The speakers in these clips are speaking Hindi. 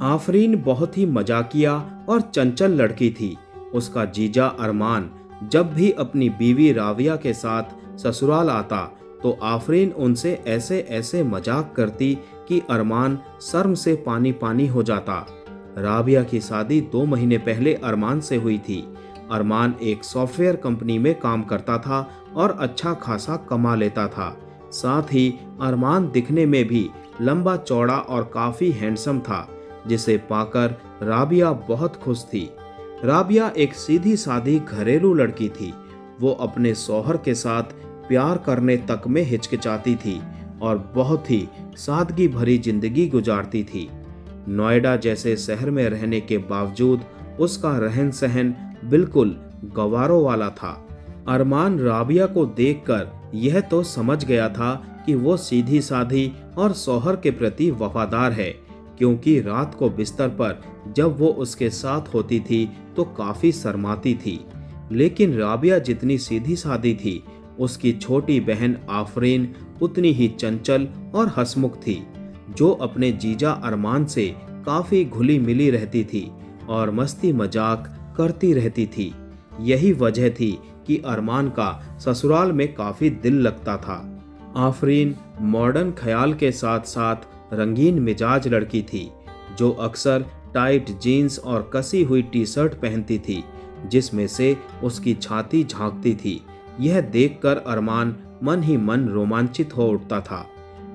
आफरीन बहुत ही मजाकिया और चंचल लड़की थी। उसका जीजा अरमान जब भी अपनी बीवी राबिया के साथ ससुराल आता तो आफरीन उनसे ऐसे ऐसे मजाक करती कि अरमान शर्म से पानी पानी हो जाता। राबिया की शादी 2 महीने पहले अरमान से हुई थी। अरमान एक सॉफ्टवेयर कंपनी में काम करता था और अच्छा खासा कमा लेता था। साथ ही अरमान दिखने में भी लंबा चौड़ा और काफी हैंडसम था, जिसे पाकर राबिया बहुत खुश थी। राबिया एक सीधी सादी घरेलू लड़की थी। वो अपने शौहर के साथ प्यार करने तक में हिचकिचाती थी और बहुत ही सादगी भरी जिंदगी गुजारती थी। नोएडा जैसे शहर में रहने के बावजूद उसका रहन सहन बिल्कुल गवारों वाला था। अरमान राबिया को देखकर यह तो समझ गया था कि वो सीधी साधी और शौहर के प्रति वफादार है, क्योंकि रात को बिस्तर पर जब वो उसके साथ होती थी तो काफी शर्माती थी। लेकिन राबिया जितनी सीधी सादी थी, उसकी छोटी बहन आफरीन उतनी ही चंचल और हंसमुख थी, जो अपने जीजा अरमान से काफी घुली मिली रहती थी और मस्ती मजाक करती रहती थी। यही वजह थी कि अरमान का ससुराल में काफी दिल लगता था। आफरीन मॉडर्न ख्याल के साथ साथ रंगीन मिजाज लड़की थी, जो अक्सर टाइट जीन्स और कसी हुई टी शर्ट पहनती थी, जिसमें से उसकी छाती झांकती थी। यह देखकर अरमान मन ही मन रोमांचित हो उठता था।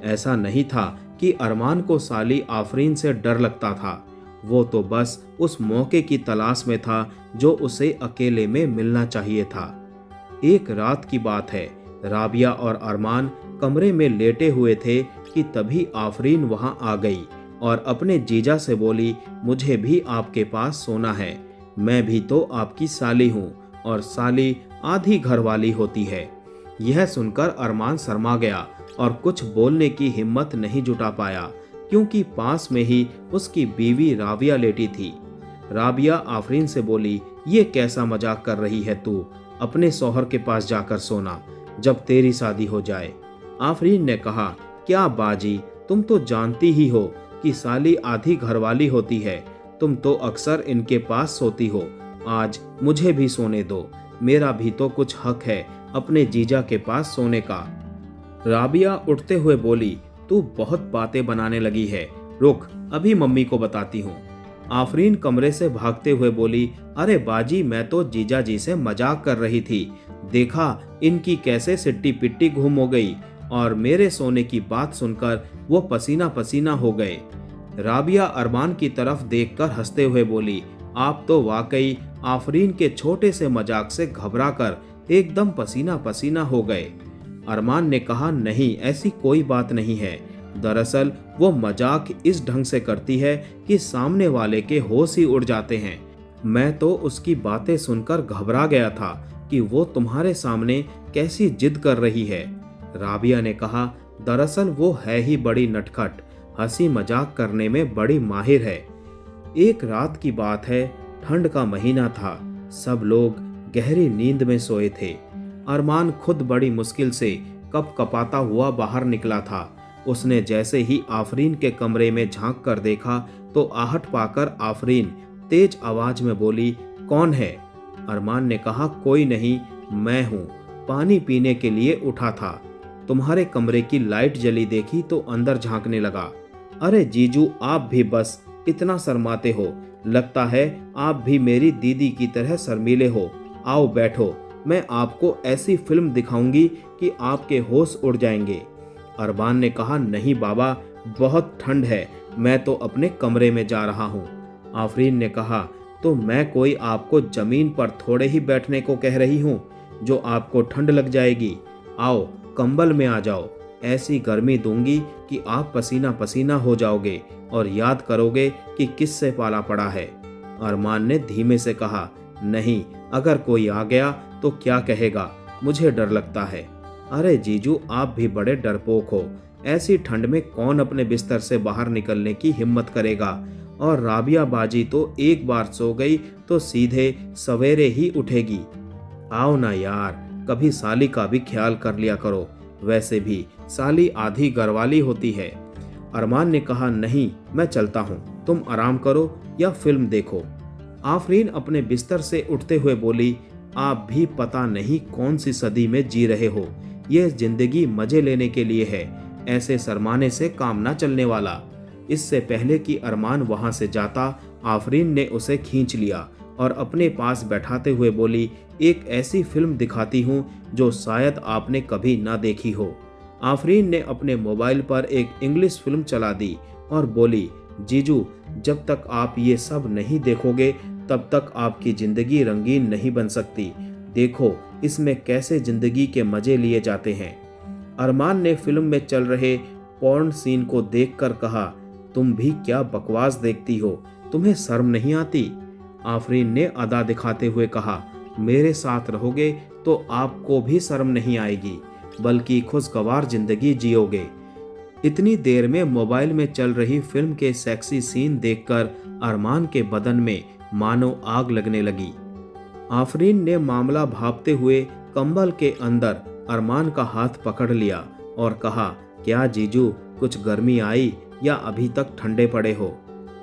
ऐसा नहीं था कि अरमान को साली आफरीन से डर लगता था। वो तो बस उस मौके की तलाश में था जो उसे अकेले में मिलना चाहिए था। एक रात की बात है, राबिया और अरमान कमरे में लेटे हुए थे कि तभी आफरीन वहां आ गई और अपने जीजा से बोली, मुझे भी आपके पास सोना है। मैं भी तो आपकी साली हूँ और साली आधी घरवाली होती है। यह सुनकर अरमान शर्मा गया और कुछ बोलने की हिम्मत नहीं जुटा पाया, क्योंकि पास में ही उसकी बीवी राबिया लेटी थी। राबिया आफरीन से बोली, ये कैसा मजाक कर रही है तू? अपने शौहर के पास जाकर सोना, जब तेरी शादी हो जाए। आफरीन ने कहा, क्या बाजी, तुम तो जानती ही हो कि साली आधी घरवाली होती है। तुम तो अक्सर इनके पास सोती हो। आज मुझे भी सोने दो, मेरा भी तो कुछ हक है अपने जीजा के पास सोने का। राबिया उठते हुए बोली, तू बहुत बातें बनाने लगी है, रुक अभी मम्मी को बताती हूँ। आफरीन कमरे से भागते हुए बोली, अरे बाजी, मैं तो जीजा जी से मजाक कर रही थी। देखा इनकी कैसे सिट्टी पिट्टी घूम हो गई और मेरे सोने की बात सुनकर वो पसीना पसीना हो गए। राबिया अरमान की तरफ देखकर हंसते हुए बोली, आप तो वाकई आफरीन के छोटे से मजाक से घबराकर एकदम पसीना पसीना हो गए। अरमान ने कहा, नहीं ऐसी कोई बात नहीं है। दरअसल वो मजाक इस ढंग से करती है कि सामने वाले के होश ही उड़ जाते हैं। मैं तो उसकी बातें सुनकर घबरा गया था कि वो तुम्हारे सामने कैसी जिद कर रही है। राबिया ने कहा, दरअसल वो है ही बड़ी नटखट, हंसी मजाक करने में बड़ी माहिर है। एक रात की बात है, ठंड का महीना था। सब लोग गहरी नींद में सोए थे। अरमान खुद बड़ी मुश्किल से कप कपाता हुआ बाहर निकला था। उसने जैसे ही आफरीन के कमरे में झांक कर देखा तो आहट पाकर आफरीन तेज आवाज में बोली, कौन है? अरमान ने कहा, कोई नहीं, मैं हूँ, पानी पीने के लिए उठा था। तुम्हारे कमरे की लाइट जली देखी तो अंदर झांकने लगा। अरे जीजू, आप भी बस इतना शर्माते हो, लगता है आप भी मेरी दीदी की तरह शर्मीले हो। आओ बैठो, मैं आपको ऐसी फिल्म दिखाऊंगी कि आपके होश उड़ जाएंगे। अरमान ने कहा, नहीं बाबा, बहुत ठंड है, मैं तो अपने कमरे में जा रहा हूँ। आफरीन ने कहा, तो मैं कोई आपको जमीन पर थोड़े ही बैठने को कह रही हूँ जो आपको ठंड लग जाएगी। आओ कंबल में आ जाओ, ऐसी गर्मी दूंगी कि आप पसीना पसीना हो जाओगे और याद करोगे कि किससे पाला पड़ा है। अरमान ने धीमे से कहा, नहीं, अगर कोई आ गया तो क्या कहेगा, मुझे डर लगता है। अरे जीजू, आप भी बड़े डरपोक हो, ऐसी ठंड में कौन अपने बिस्तर से बाहर निकलने की हिम्मत करेगा। और राबिया बाजी तो एक बार सो गई तो सीधे सवेरे ही उठेगी। आओ ना यार, कभी साली का भी ख्याल कर लिया करो, वैसे भी साली आधी घरवाली होती है। अरमान ने कहा, नहीं, मैं चलता हूँ, तुम आराम करो या फिल्म देखो। आफरीन अपने बिस्तर से उठते हुए बोली, आप भी पता नहीं कौन सी सदी में जी रहे हो। यह जिंदगी मजे लेने के लिए है, ऐसे शर्माने से काम ना चलने वाला। इससे पहले कि अरमान वहां से जाता, आफरीन ने उसे खींच लिया और अपने पास बैठाते हुए बोली, एक ऐसी फिल्म दिखाती हूँ जो शायद आपने कभी ना देखी हो। आफरीन ने अपने मोबाइल पर एक इंग्लिश फिल्म चला दी और बोली, जीजू, जब तक आप ये सब नहीं देखोगे तब तक आपकी जिंदगी रंगीन नहीं बन सकती। देखो इसमें कैसे जिंदगी के मजे लिए जाते हैं। अरमान ने फिल्म में चल रहे पॉर्न सीन को देखकर कहा, तुम भी क्या बकवास देखती हो, तुम्हें शर्म नहीं आती? आफरीन ने अदा दिखाते हुए कहा, मेरे साथ रहोगे तो आपको भी शर्म नहीं आएगी, बल्कि खुशगवार जिंदगी जियोगे। इतनी देर में मोबाइल में चल रही फिल्म के सेक्सी सीन देखकर अरमान के बदन में मानो आग लगने लगी। आफरीन ने मामला भांपते हुए कंबल के अंदर अरमान का हाथ पकड़ लिया और कहा, क्या जीजू, कुछ गर्मी आई या अभी तक ठंडे पड़े हो?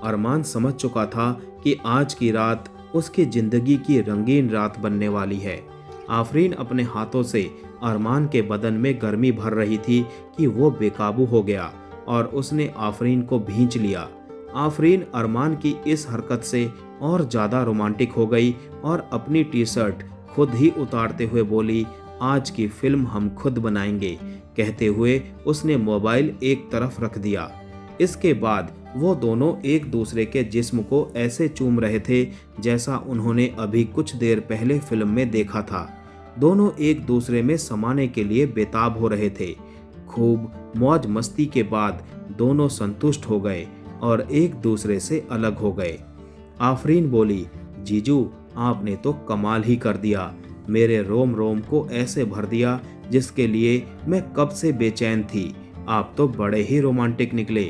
अरमान समझ चुका था कि आज की रात उसकी जिंदगी की रंगीन रात बनने वाली है। आफरीन अपने हाथों से अरमान के बदन में गर्मी भर रही थी कि वो बेकाबू हो गया और उसने आफरीन को भींच लिया। आफरीन अरमान की इस हरकत से और ज्यादा रोमांटिक हो गई और अपनी टी शर्ट खुद ही उतारते हुए बोली, आज की फिल्म हम खुद बनाएंगे। कहते हुए उसने मोबाइल एक तरफ रख दिया। इसके बाद वो दोनों एक दूसरे के जिस्म को ऐसे चूम रहे थे जैसा उन्होंने अभी कुछ देर पहले फिल्म में देखा था। दोनों एक दूसरे में समाने के लिए बेताब हो रहे थे। खूब मौज मस्ती के बाद दोनों संतुष्ट हो गए और एक दूसरे से अलग हो गए। आफरीन बोली, जीजू, आपने तो कमाल ही कर दिया, मेरे रोम रोम को ऐसे भर दिया जिसके लिए मैं कब से बेचैन थी। आप तो बड़े ही रोमांटिक निकले।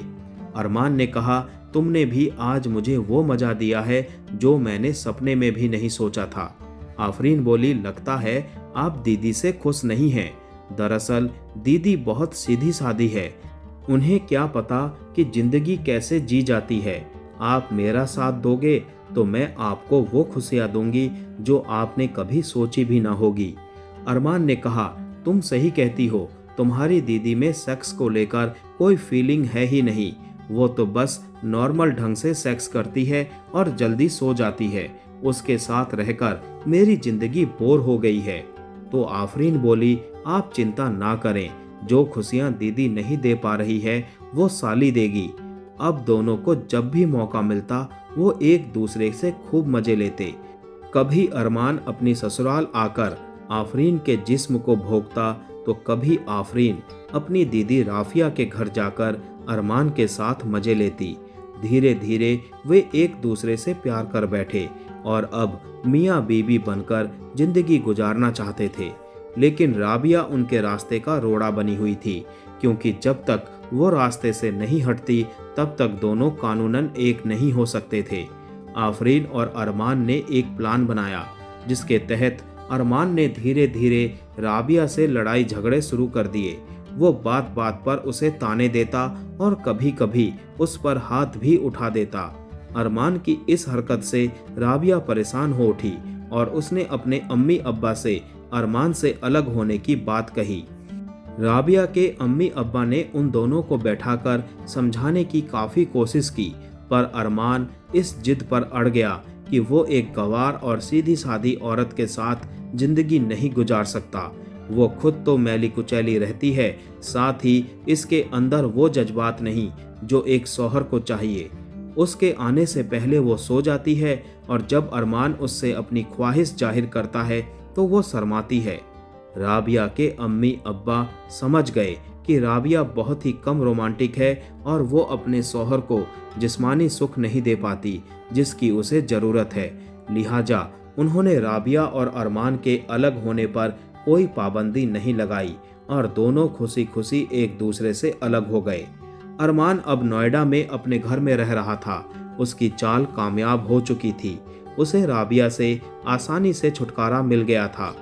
अरमान ने कहा, तुमने भी आज मुझे वो मजा दिया है जो मैंने सपने में भी नहीं सोचा था। आफरीन बोली, लगता है आप दीदी से खुश नहीं हैं। दरअसल दीदी बहुत सीधी सादी है, उन्हें क्या पता कि जिंदगी कैसे जी जाती है। आप मेरा साथ दोगे तो मैं आपको वो खुशियां दूंगी जो आपने कभी सोची भी ना होगी। अरमान ने कहा, तुम सही कहती हो, तुम्हारी दीदी में सेक्स को लेकर कोई फीलिंग है ही नहीं। वो तो बस नॉर्मल ढंग से सेक्स करती है और जल्दी सो जाती है। उसके साथ रहकर मेरी जिंदगी बोर हो गई है। तो आफरीन बोली, आप चिंता ना करें, जो खुशियां दीदी नहीं दे पा रही है वो साली देगी। अब दोनों को जब भी मौका मिलता वो एक दूसरे से खूब मजे लेते। कभी अरमान अपनी ससुराल आकर आफरीन के जिस्म को भोगता तो कभी आफरीन अपनी दीदी राफिया के घर जाकर अरमान के साथ मजे लेती। धीरे धीरे वे एक दूसरे से प्यार कर बैठे और अब मियाँ बीबी बनकर जिंदगी गुजारना चाहते थे। लेकिन राबिया उनके रास्ते का रोड़ा बनी हुई थी, क्योंकि जब तक वो रास्ते से नहीं हटती तब तक दोनों कानूनन एक नहीं हो सकते थे। आफरीन और अरमान ने एक प्लान बनाया जिसके तहत अरमान ने धीरे धीरे राबिया से लड़ाई झगड़े शुरू कर दिए। वो बात बात पर उसे ताने देता और कभी कभी उस पर हाथ भी उठा देता। अरमान की इस हरकत से राबिया परेशान हो उठी और उसने अपने अम्मी अब्बा से अरमान से अलग होने की बात कही। राबिया के अम्मी अब्बा ने उन दोनों को बैठाकर समझाने की काफ़ी कोशिश की, पर अरमान इस जिद पर अड़ गया कि वो एक गंवार और सीधी सादी औरत के साथ जिंदगी नहीं गुजार सकता। वो खुद तो मैली कुचैली रहती है, साथ ही इसके अंदर वो जज्बात नहीं जो एक शौहर को चाहिए। उसके आने से पहले वो सो जाती है और जब अरमान उससे अपनी ख्वाहिश जाहिर करता है तो वो शर्माती है। राबिया के अम्मी अब्बा समझ गए कि राबिया बहुत ही कम रोमांटिक है और वो अपने शौहर को जिस्मानी सुख नहीं दे पाती जिसकी उसे ज़रूरत है। लिहाजा उन्होंने राबिया और अरमान के अलग होने पर कोई पाबंदी नहीं लगाई और दोनों खुशी खुशी एक दूसरे से अलग हो गए। अरमान अब नोएडा में अपने घर में रह रहा था। उसकी चाल कामयाब हो चुकी थी। उसे राबिया से आसानी से छुटकारा मिल गया था।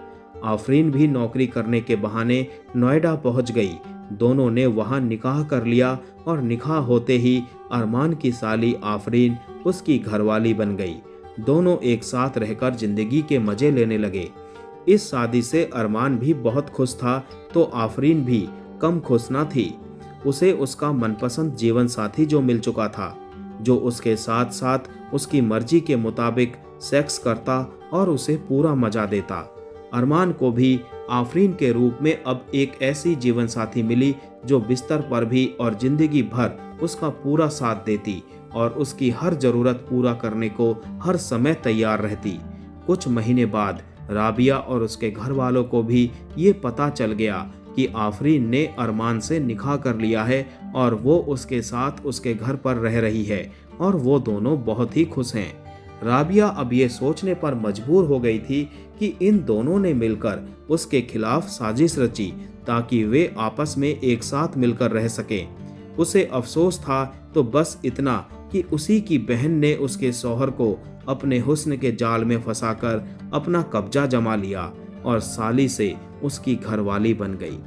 आफरीन भी नौकरी करने के बहाने नोएडा पहुंच गई। दोनों ने वहां निकाह कर लिया और निकाह होते ही अरमान की साली आफरीन उसकी घरवाली बन गई। दोनों एक साथ रहकर जिंदगी के मजे लेने लगे। इस शादी से अरमान भी बहुत खुश था तो आफरीन भी कम खुश न थी। उसे उसका मनपसंद जीवन साथी जो मिल चुका था, जो उसके साथ साथ उसकी मर्जी के मुताबिक सेक्स करता और उसे पूरा मजा देता। अरमान को भी आफरीन के रूप में अब एक ऐसी जीवन साथी मिली जो बिस्तर पर भी और जिंदगी भर उसका पूरा साथ देती और उसकी हर जरूरत पूरा करने को हर समय तैयार रहती। कुछ महीने बाद राबिया और उसके घर वालों को भी ये पता चल गया कि आफरीन ने अरमान से निकाह कर लिया है और वो उसके साथ उसके घर पर रह रही है और वो दोनों बहुत ही खुश हैं। राबिया अब ये सोचने पर मजबूर हो गई थी कि इन दोनों ने मिलकर उसके खिलाफ साजिश रची ताकि वे आपस में एक साथ मिलकर रह सकें। उसे अफसोस था तो बस इतना कि उसी की बहन ने उसके शौहर को अपने हुस्न के जाल में फंसाकर अपना कब्जा जमा लिया और साली से उसकी घरवाली बन गई।